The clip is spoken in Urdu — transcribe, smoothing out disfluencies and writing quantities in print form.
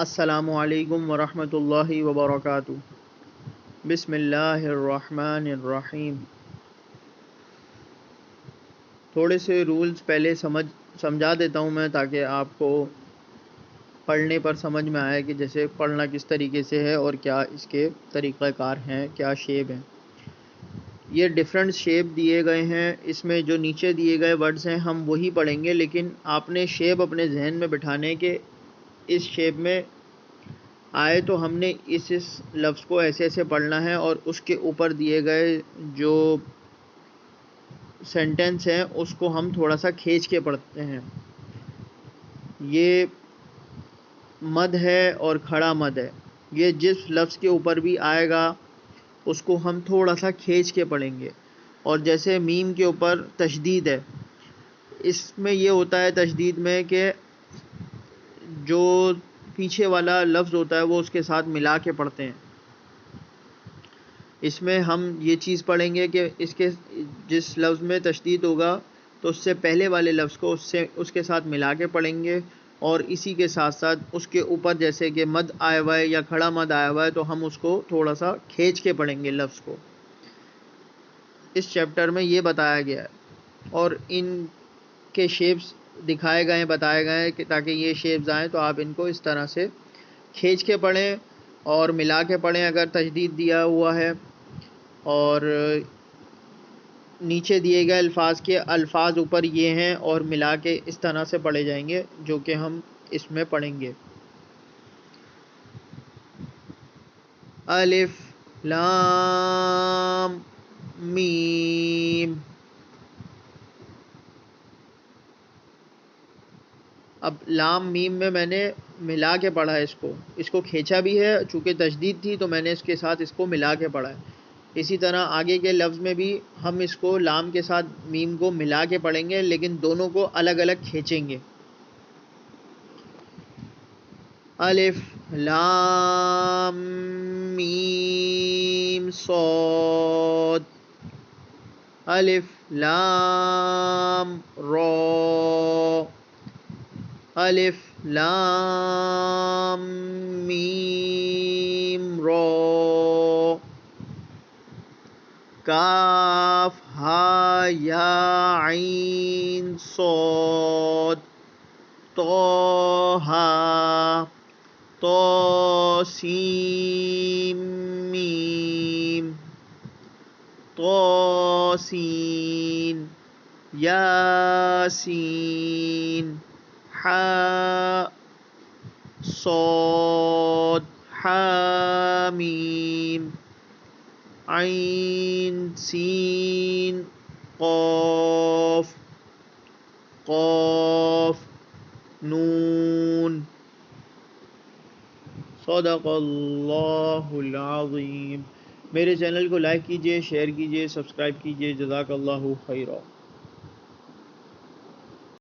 السلام علیکم ورحمۃ اللہ وبرکاتہ۔ بسم اللہ الرحمن الرحیم۔ تھوڑے سے رولز پہلے سمجھا دیتا ہوں میں، تاکہ آپ کو پڑھنے پر سمجھ میں آئے کہ جیسے پڑھنا کس طریقے سے ہے اور کیا اس کے طریقہ کار ہیں، کیا شیپ ہیں۔ یہ ڈیفرنٹ شیپ دیے گئے ہیں، اس میں جو نیچے دیے گئے ورڈز ہیں ہم وہی پڑھیں گے، لیکن آپ نے شیپ اپنے ذہن میں بٹھانے کے اس شیپ میں آئے تو ہم نے اس لفظ کو ایسے ایسے پڑھنا ہے، اور اس کے اوپر دیے گئے جو سینٹنس ہیں اس کو ہم تھوڑا سا کھینچ کے پڑھتے ہیں۔ یہ مد ہے اور کھڑا مد ہے، یہ جس لفظ کے اوپر بھی آئے گا اس کو ہم تھوڑا سا کھینچ کے پڑھیں گے۔ اور جیسے میم کے اوپر تشدید ہے، اس میں یہ ہوتا ہے تشدید میں کہ جو پیچھے والا لفظ ہوتا ہے وہ اس کے ساتھ ملا کے پڑھتے ہیں۔ اس میں ہم یہ چیز پڑھیں گے کہ اس کے جس لفظ میں تشدید ہوگا تو اس سے پہلے والے لفظ کو اس کے ساتھ ملا کے پڑھیں گے، اور اسی کے ساتھ ساتھ اس کے اوپر جیسے کہ مد آیا ہوا ہے یا کھڑا مد آیا ہوا ہے تو ہم اس کو تھوڑا سا کھینچ کے پڑھیں گے لفظ کو۔ اس چیپٹر میں یہ بتایا گیا ہے، اور ان کے شیپس دکھائے گئے ہیں، بتائے گئے ہیں کہ تاکہ یہ شیپز آئیں تو آپ ان کو اس طرح سے کھینچ کے پڑھیں اور ملا کے پڑھیں اگر تشدید دیا ہوا ہے، اور نیچے دیے گئے الفاظ کے الفاظ اوپر یہ ہیں اور ملا کے اس طرح سے پڑھے جائیں گے جو کہ ہم اس میں پڑھیں گے۔ الف لام میم۔ اب لام میم میں نے ملا کے پڑھا ہے، اس کو کھینچا بھی ہے، چونکہ تشدید تھی تو میں نے اس کے ساتھ اس کو ملا کے پڑھا ہے۔ اسی طرح آگے کے لفظ میں بھی ہم اس کو لام کے ساتھ میم کو ملا کے پڑھیں گے، لیکن دونوں کو الگ الگ کھینچیں گے۔ الف لام میم صاد، الف لام را، الف لام میم را، کاف ہا یا عین صاد، طٰ طا سین میم، طاسین، یاسین، حا صاد حامیم، عین سین قاف قاف نون۔ صدق اللہ العظیم۔ میرے چینل کو لائک کیجئے، شیئر کیجئے، سبسکرائب کیجئے۔ جزاک اللہ خیرا۔